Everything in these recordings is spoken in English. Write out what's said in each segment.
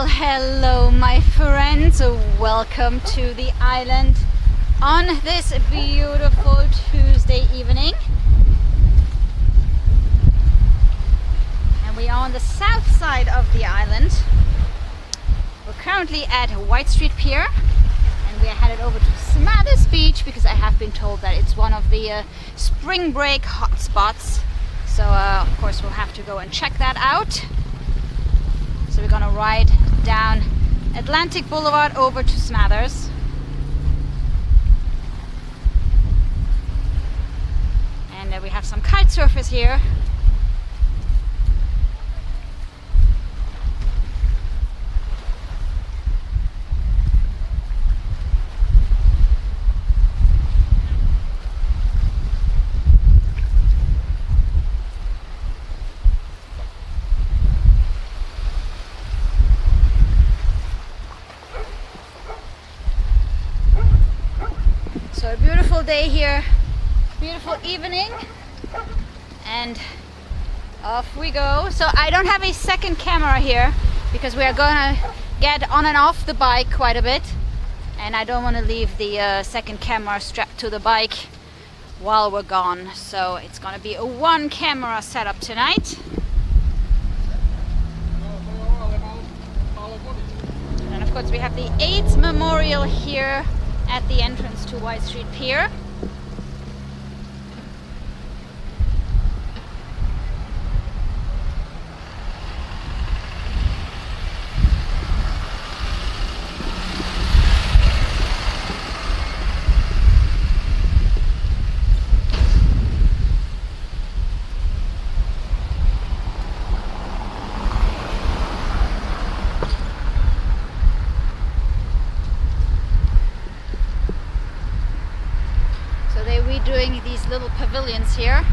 Well, hello my friends, welcome to the island on this beautiful Tuesday evening. And we are on the south side of the island. We're currently at White Street Pier and we are headed over to Smathers Beach because I have been told that it's one of the Springbreak hotspots. So of course we'll have to go and check that out. So we're gonna ride down Atlantic Boulevard over to Smathers. And we have some kite surfers here. So a beautiful day here, beautiful evening, and off we go. So I don't have a second camera here because we are gonna get on and off the bike quite a bit, and I don't want to leave the second camera strapped to the bike while we're gone. So it's gonna be a one camera setup tonight. And of course we have the AIDS Memorial here at the entrance to White Street Pier. Doing these little pavilions here.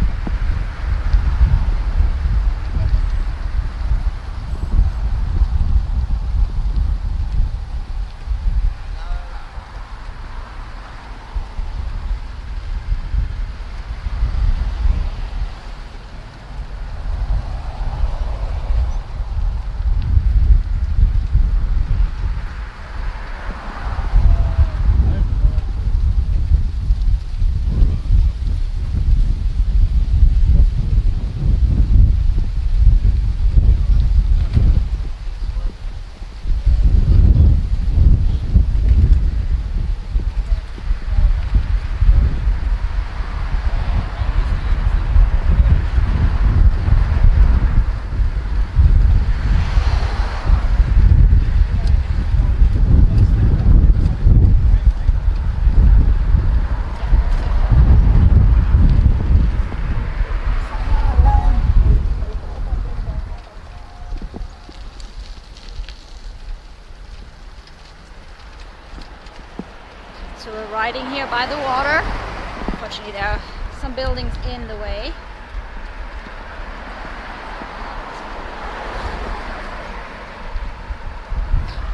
So we're riding here by the water. Unfortunately, there are some buildings in the way.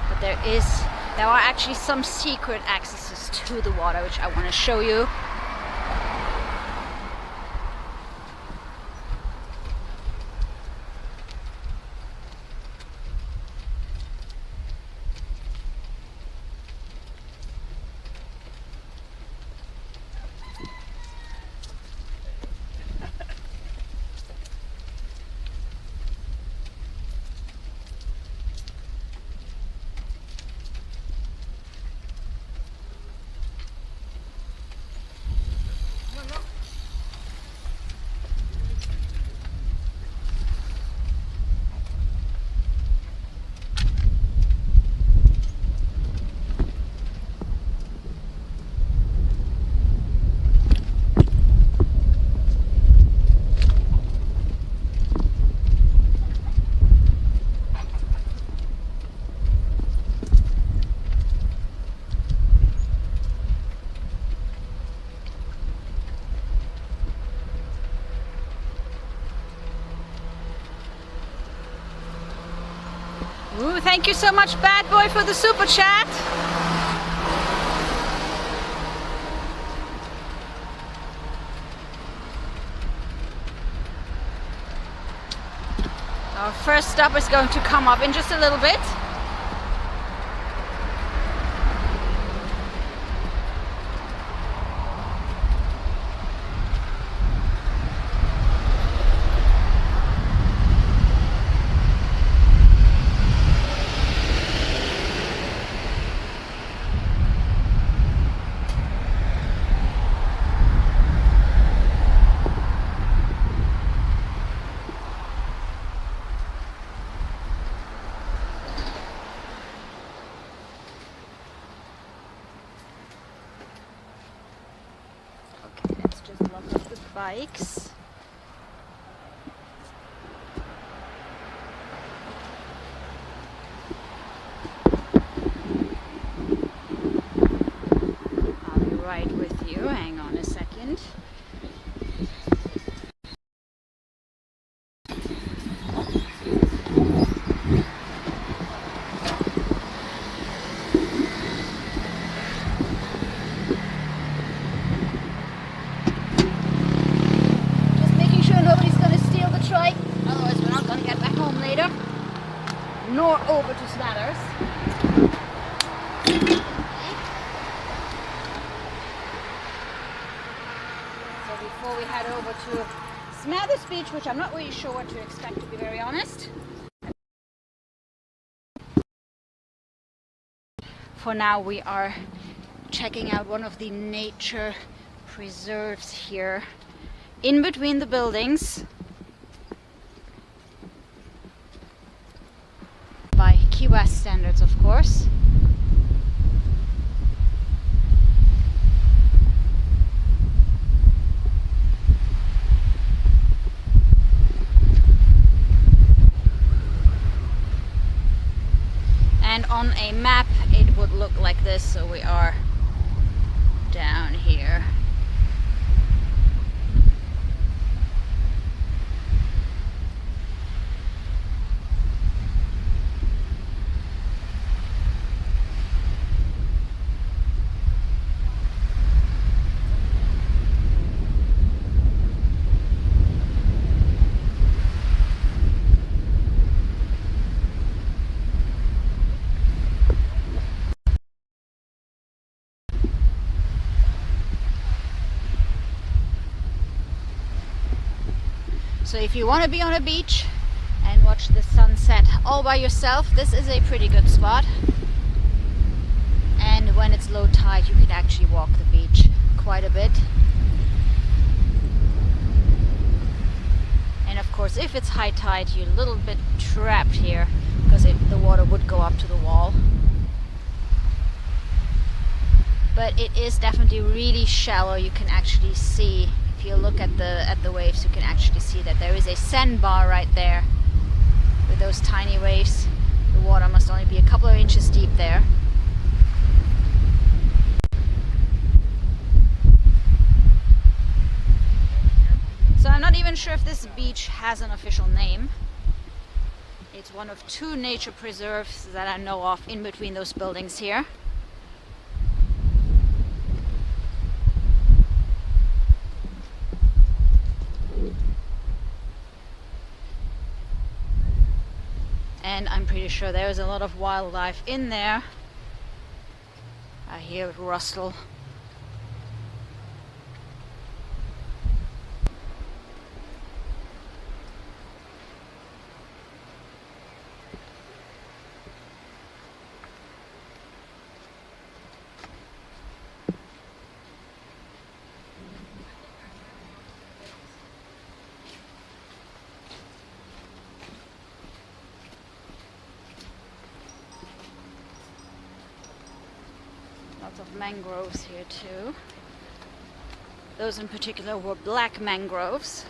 But there are actually some secret accesses to the water, which I want to show you. Ooh, thank you so much, Bad Boy, for the super chat. Our first stop is going to come up in just a little bit. bikes. I'll be right with you. Hang on a second. Trike, otherwise we're not going to get back home later, nor over to Smathers. So before we head over to Smathers Beach, which I'm not really sure what to expect, to be very honest. For now we are checking out one of the nature preserves here in between the buildings. By Key West standards, of course. And on a map it would look like this, so we are down here. So if you want to be on a beach and watch the sunset all by yourself, this is a pretty good spot. And when it's low tide, you can actually walk the beach quite a bit. And of course, if it's high tide, you're a little bit trapped here because the water would go up to the wall. But it is definitely really shallow. You can actually see, if you look at the waves, you can actually see that there is a sandbar right there with those tiny waves. The water must only be a couple of inches deep there. So I'm not even sure if this beach has an official name. It's one of two nature preserves that I know of in between those buildings here. And I'm pretty sure there is a lot of wildlife in there. I hear it rustle. Lots of mangroves here too. Those in particular were black mangroves.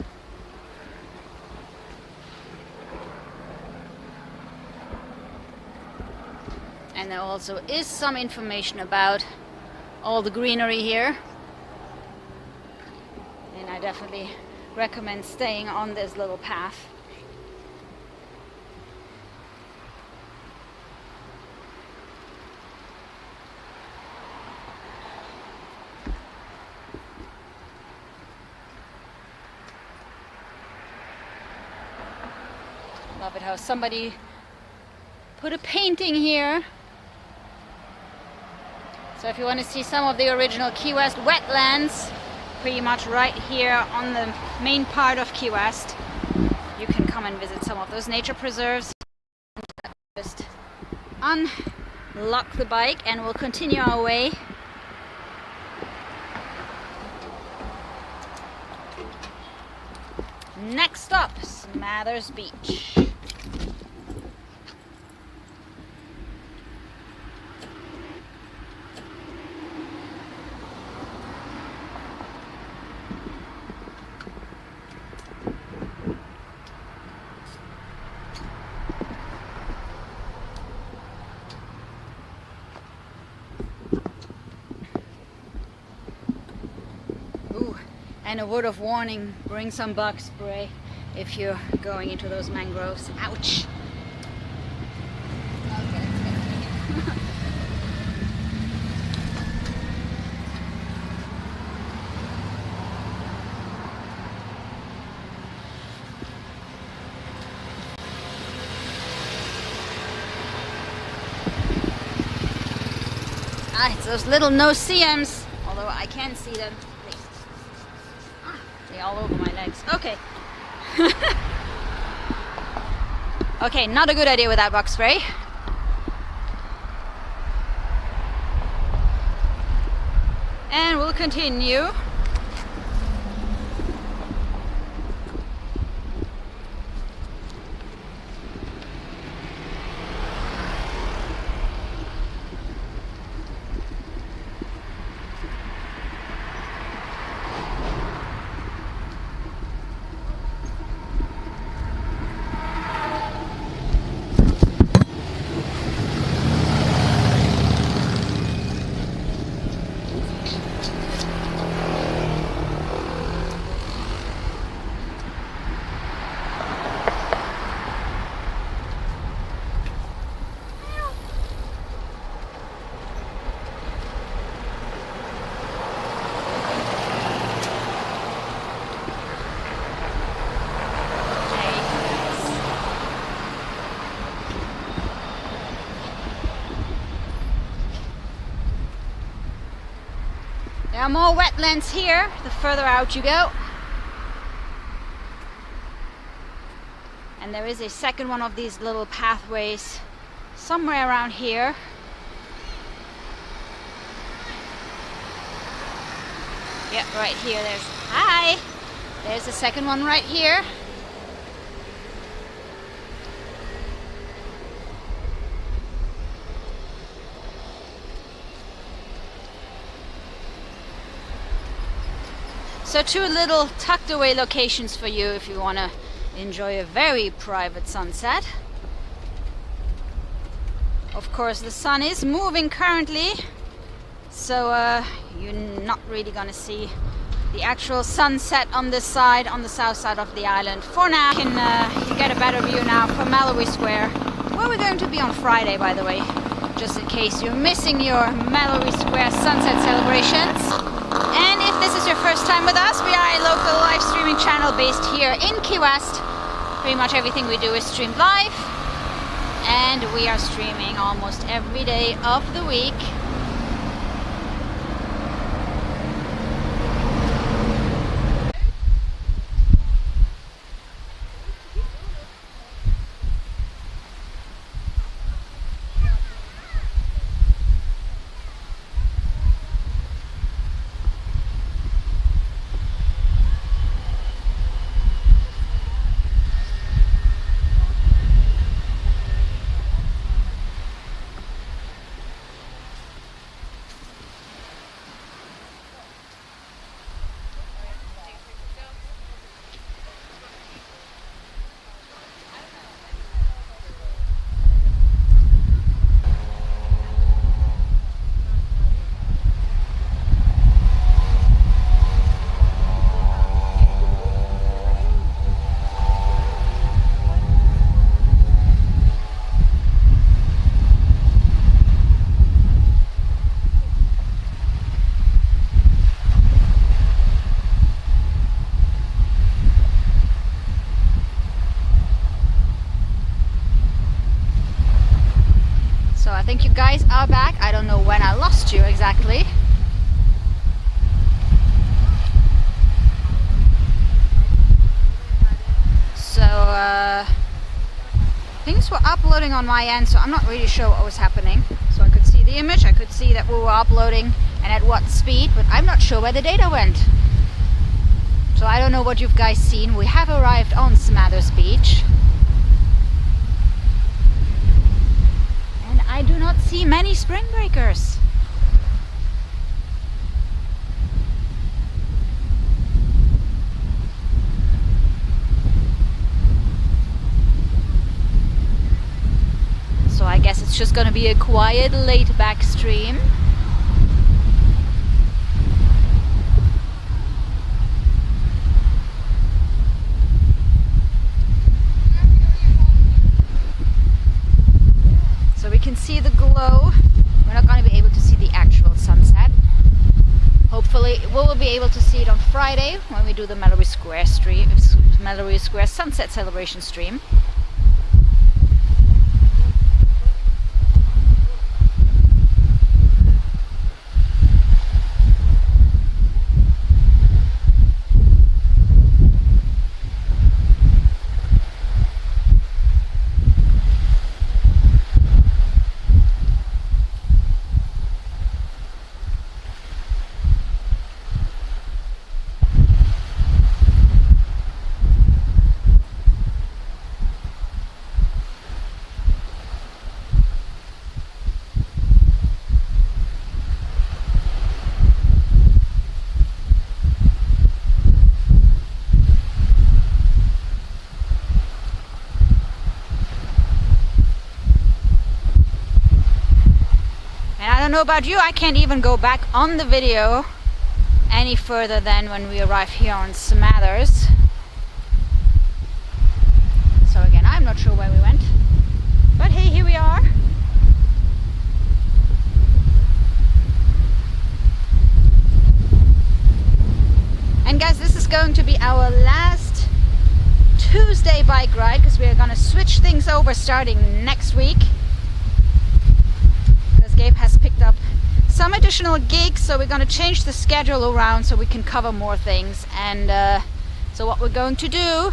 And there also is some information about all the greenery here. And I definitely recommend staying on this little path. Love it how somebody put a painting here. So if you want to see some of the original Key West wetlands, pretty much right here on the main part of Key West, you can come and visit some of those nature preserves. Just unlock the bike and we'll continue our way. Next stop, Smathers Beach. And a word of warning, bring some bug spray if you're going into those mangroves. Ouch! Okay, it's those little no-see-ums, although I can see them. They're all over my legs. Okay. Okay, not a good idea with that bug spray. And we'll continue. There are more wetlands here, the further out you go. And there is a second one of these little pathways somewhere around here. Yep, right here. There's the second one right here. So two little tucked away locations for you if you want to enjoy a very private sunset. Of course, the sun is moving currently, so you're not really going to see the actual sunset on this side, on the south side of the island. For now, you can get a better view now from Mallory Square, where we're going to be on Friday, by the way, just in case you're missing your Mallory Square sunset celebrations. And if this is your first time with us, we are a local live streaming channel based here in Key West. Pretty much everything we do is streamed live, and we are streaming almost every day of the week. I think you guys are back. I don't know when I lost you exactly. So things were uploading on my end, so I'm not really sure what was happening. So I could see the image, I could see that we were uploading and at what speed, but I'm not sure where the data went. So I don't know what you've guys seen. We have arrived on Smathers Beach. I do not see many spring breakers. So I guess it's just gonna be a quiet laid back stream. able to see it on Friday when we do the Mallory Square stream, Mallory Square Sunset Celebration stream. I don't know about you, I can't even go back on the video any further than when we arrive here on Smathers. So again, I'm not sure where we went, but hey, here we are. And guys, this is going to be our last Tuesday bike ride, because we are going to switch things over starting next week. Gabe has picked up some additional gigs, so we're going to change the schedule around so we can cover more things. And so what we're going to do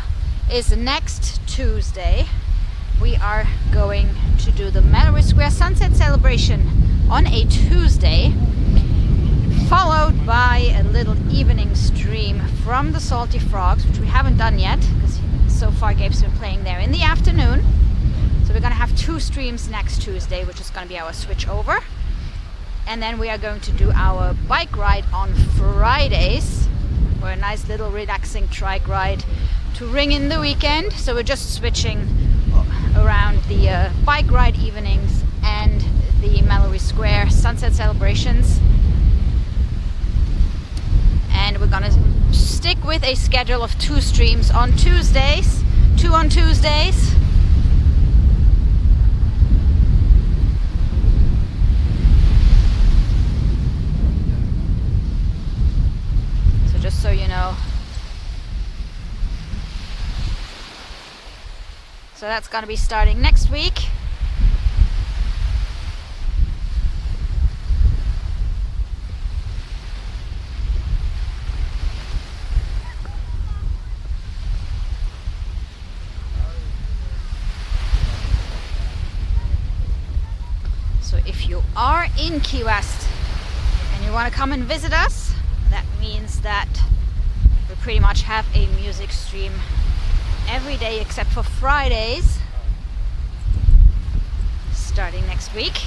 is next Tuesday we are going to do the Mallory Square Sunset Celebration on a Tuesday, followed by a little evening stream from the Salty Frogs, which we haven't done yet because so far Gabe's been playing there in the afternoon. So we're going to have 2 streams next Tuesday, which is going to be our switch over. And then we are going to do our bike ride on Fridays, or a nice little relaxing trike ride to ring in the weekend. So we're just switching around the bike ride evenings and the Mallory Square sunset celebrations. And we're going to stick with a schedule of 2 streams on Tuesdays, 2 on Tuesdays. Just so you know. So that's going to be starting next week. So if you are in Key West and you want to come and visit us, that means that we pretty much have a music stream every day except for Fridays, starting next week.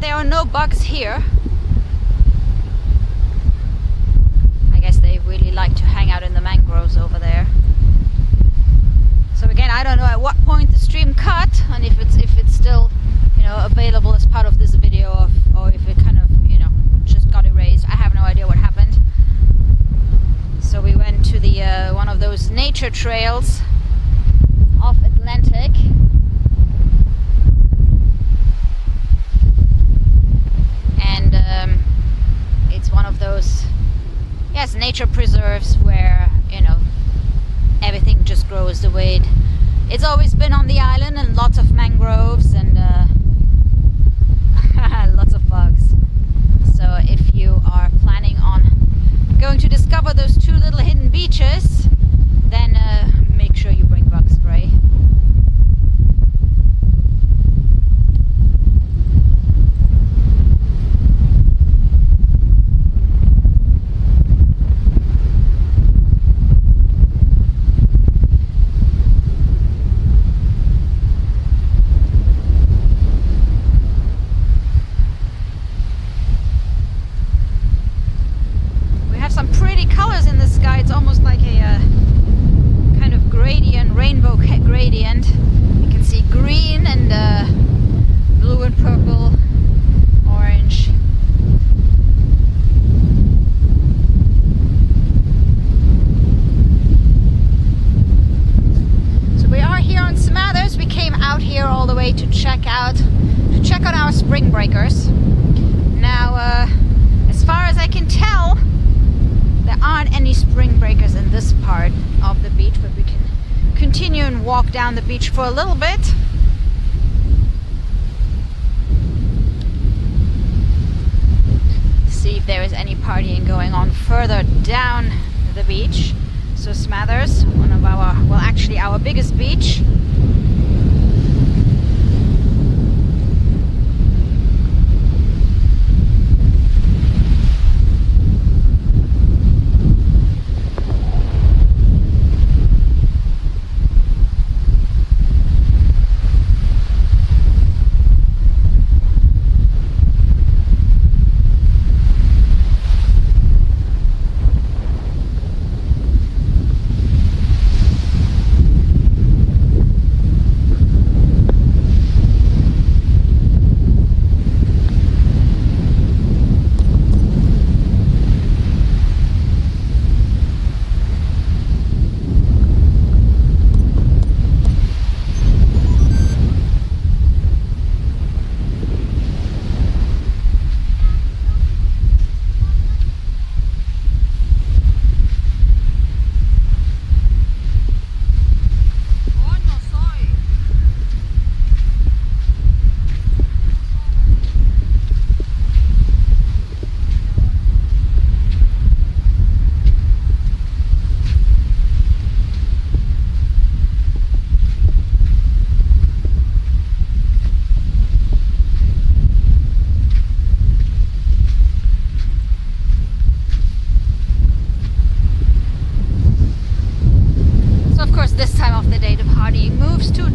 that there are no bugs here. I guess they really like to hang out in the mangroves over there. So again, I don't know at what point the stream cut, and if it's still, you know, available as part of this video, or if it kind of, you know, just got erased. I have no idea what happened. So we went to the one of those nature trails off Atlantic. And it's one of those, yes, nature preserves where, you know, everything just grows the way it's always been on the island, and lots of mangroves and lots of bugs. So if you are planning on going to discover those two little hidden beaches, then make sure you bring bug spray. It's almost like a kind of gradient, rainbow gradient. You can see green and blue and purple, orange. So we are here on Smathers. We came out here all the way to check on our spring breakers. Now, as far as I can tell, there aren't any spring breakers in this part of the beach, but we can continue and walk down the beach for a little bit. See if there is any partying going on further down the beach. So Smathers, one of our, well, actually our biggest beach.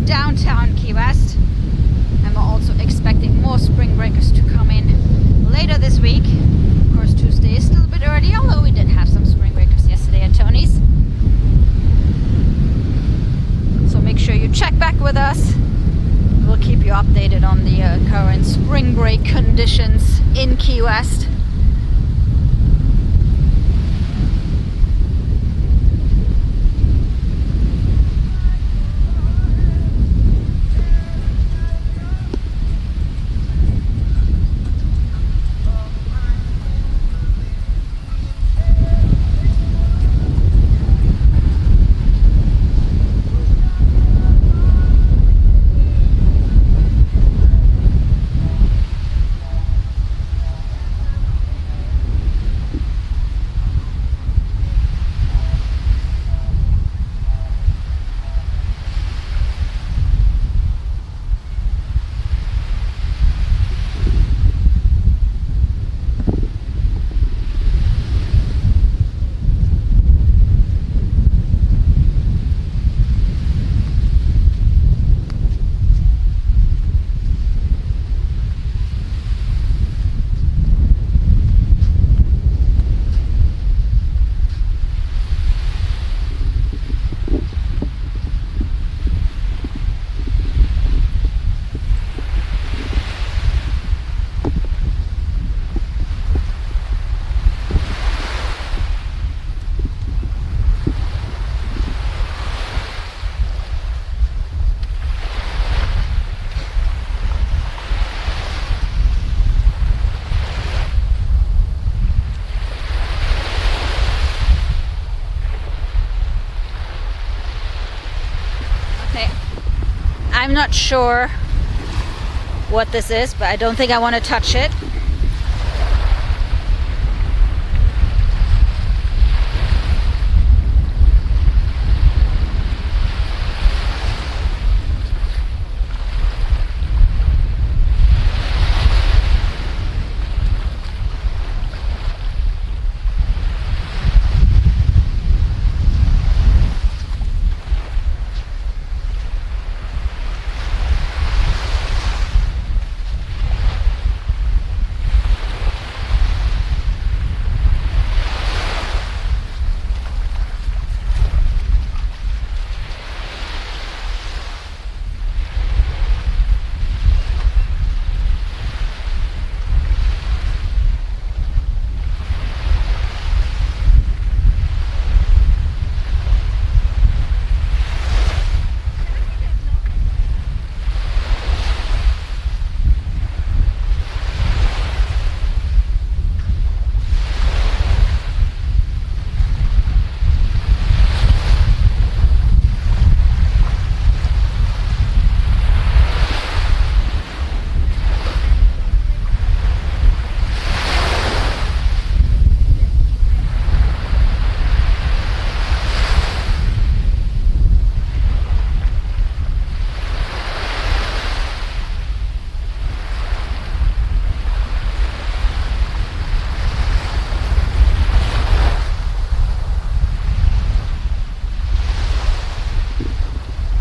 Downtown Key West, and we're also expecting more spring breakers to come in later this week. Of course, Tuesday is still a bit early, although we did have some spring breakers yesterday at Tony's. So make sure you check back with us. We'll keep you updated on the current spring break conditions in Key West. not sure what this is, but I don't think I want to touch it.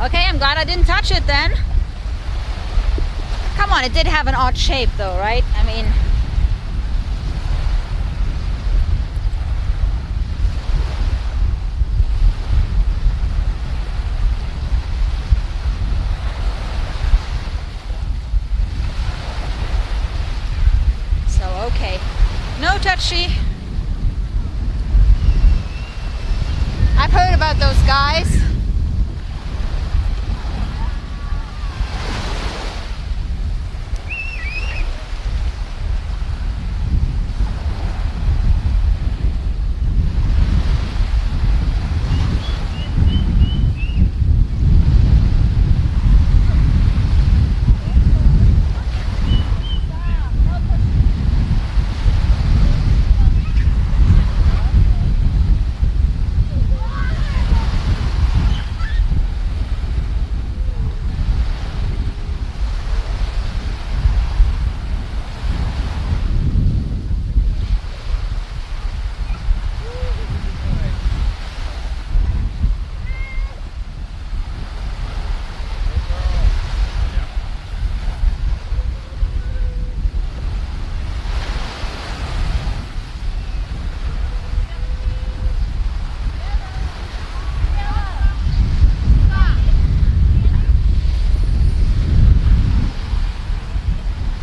Okay, I'm glad I didn't touch it then. Come on, it did have an odd shape though, right? I mean, so okay, no touchy. I've heard about those guys.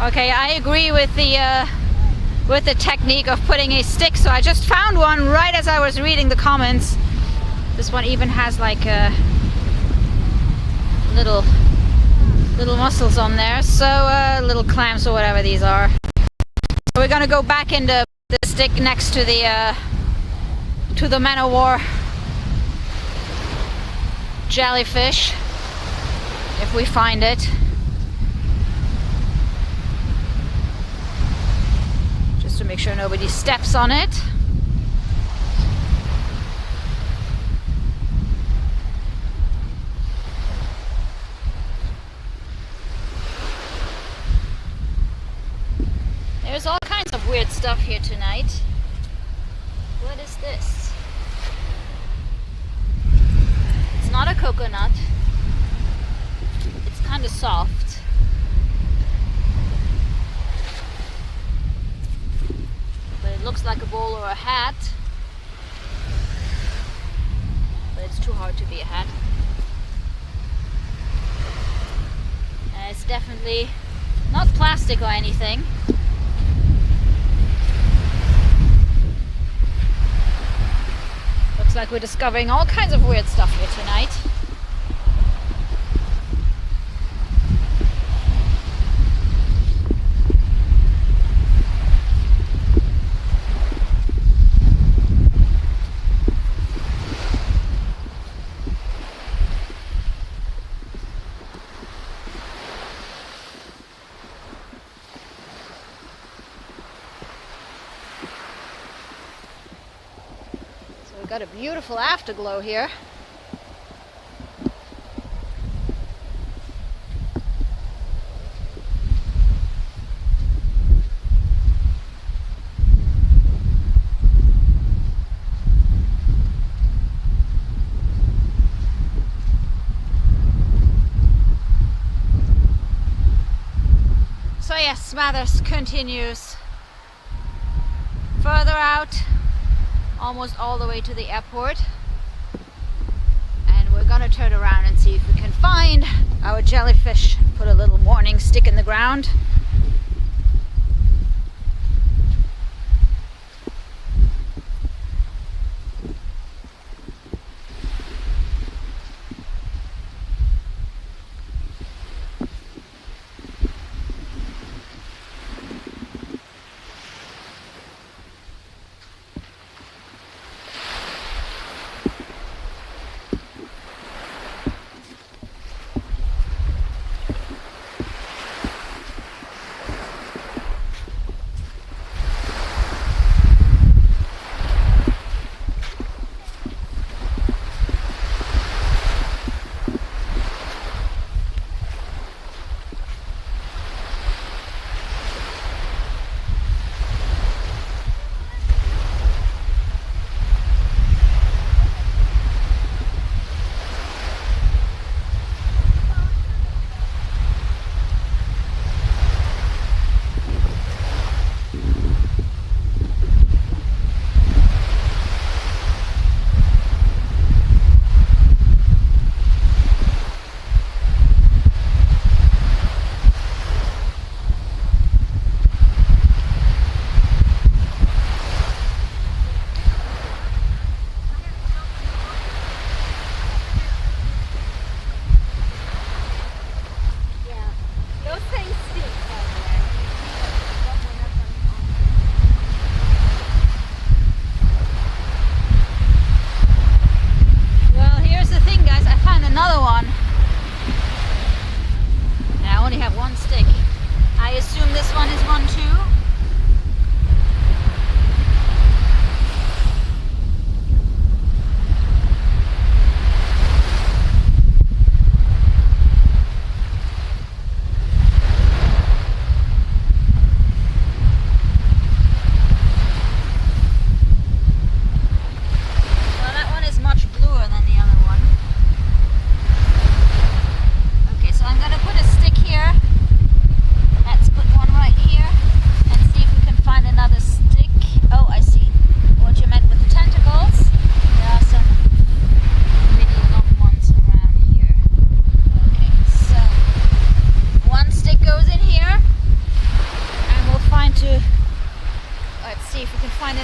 Okay, I agree with the technique of putting a stick. So I just found one right as I was reading the comments. This one even has like little muscles on there, so little clamps or whatever these are. So we're gonna go back in the stick next to the Man O' War jellyfish if we find it. To make sure nobody steps on it. There's all kinds of weird stuff here tonight. What is this? It's not a coconut. It's kind of soft. It looks like a bowl or a hat, but it's too hard to be a hat. And it's definitely not plastic or anything. Looks like we're discovering all kinds of weird stuff here tonight. Got a beautiful afterglow here. So yes, Smathers continues further out, almost all the way to the airport, and we're gonna turn around and see if we can find our jellyfish, put a little warning stick in the ground.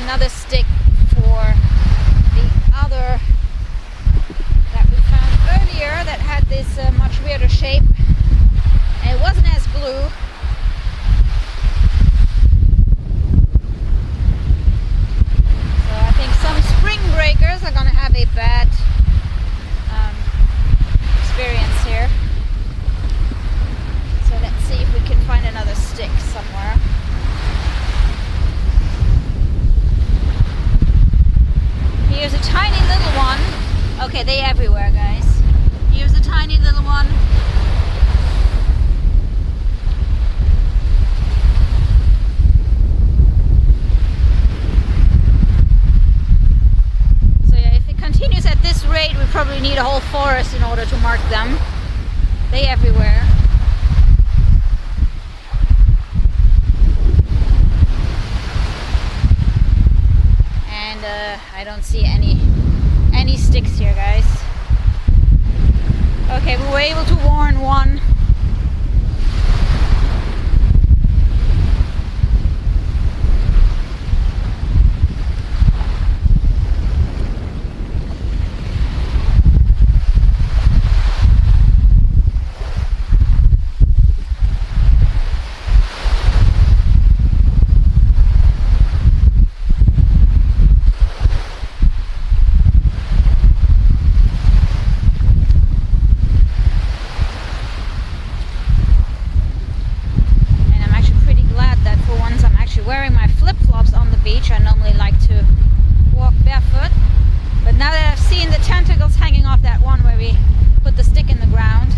Another stick for the other that we found earlier that had this much weirder shape, and it wasn't as glue. So I think some spring breakers are gonna have a bad experience here. So let's see if we can find another stick somewhere. Here's a tiny little one. Okay, they're everywhere, guys. Here's a tiny little one. So yeah, if it continues at this rate, we probably need a whole forest in order to mark them. They're everywhere. I don't see any sticks here, guys. Okay, we were able to warn one. seen the tentacles hanging off that one where we put the stick in the ground.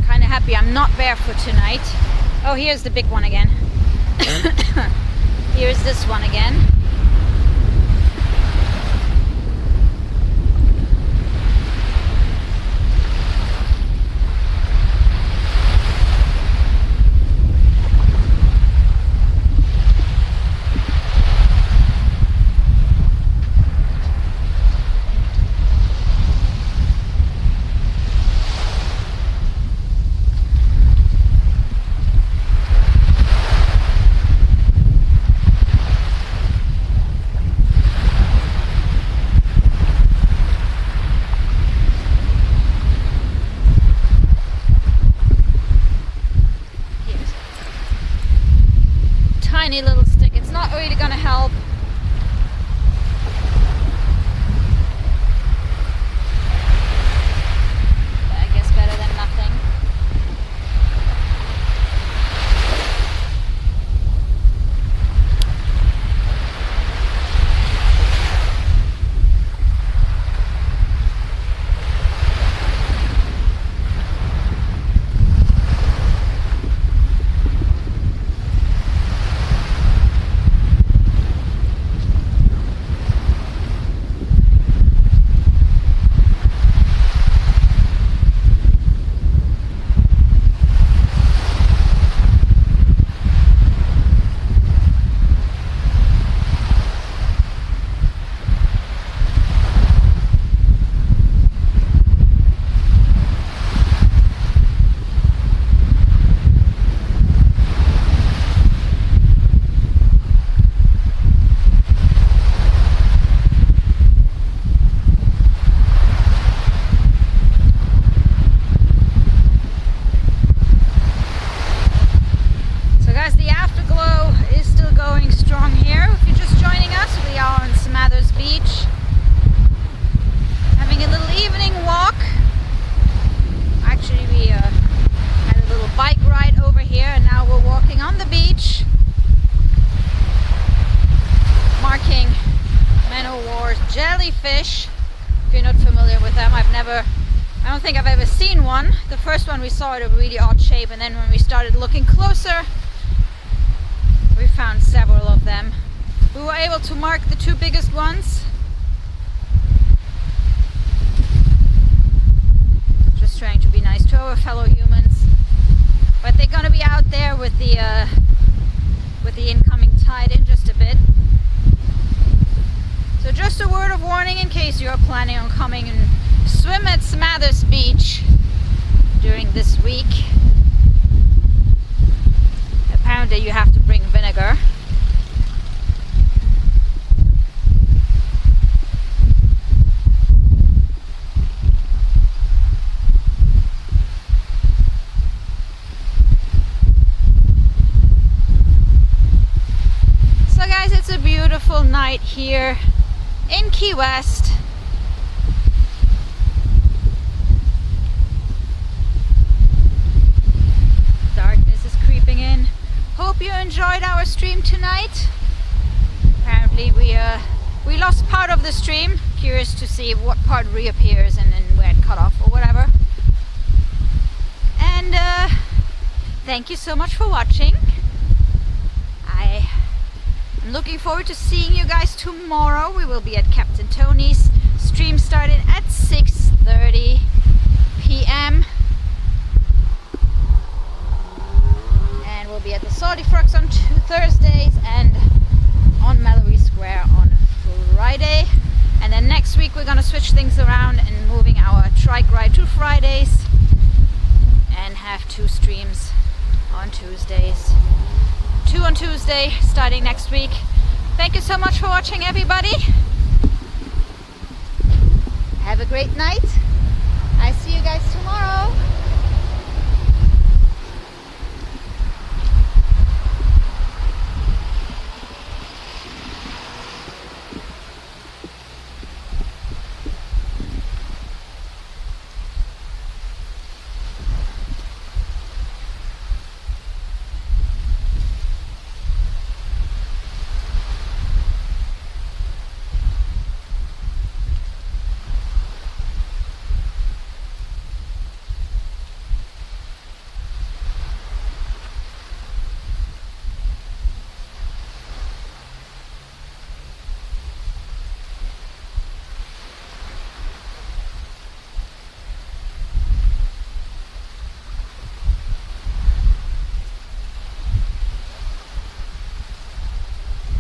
Kind of happy I'm not barefoot tonight. Oh, here's the big one again. Here's this one again. Tiny little stick. It's not really gonna help. But I guess better than nothing. Smathers Beach, having a little evening walk. Actually, we had a little bike ride over here, and now we're walking on the beach, marking Man-O-War's jellyfish. If you're not familiar with them, I don't think I've ever seen one. The first one we saw it a really odd shape, and then when we started looking closer, we found several of them. We were able to mark the two biggest ones. Just trying to be nice to our fellow humans. But they're gonna be out there with the incoming tide in just a bit. So just a word of warning in case you're planning on coming and swim at Smathers Beach during this week. Apparently you have to bring vinegar. So guys, it's a beautiful night here in Key West. Darkness is creeping in. Hope you enjoyed our stream tonight. Apparently we lost part of the stream. Curious to see what part reappears and where it cut off or whatever. And thank you so much for watching. I'm looking forward to seeing you guys tomorrow. We will be at Captain Tony's. Stream started at 6:30 p.m. And we'll be at the Salty Frogs on Thursdays and on Mallory Square on Friday. And then next week we're gonna switch things around and moving our Trike ride to Fridays and have 2 streams on Tuesdays. 2 on Tuesday starting next week. Thank you so much for watching, everybody. Have a great night. I see you guys tomorrow.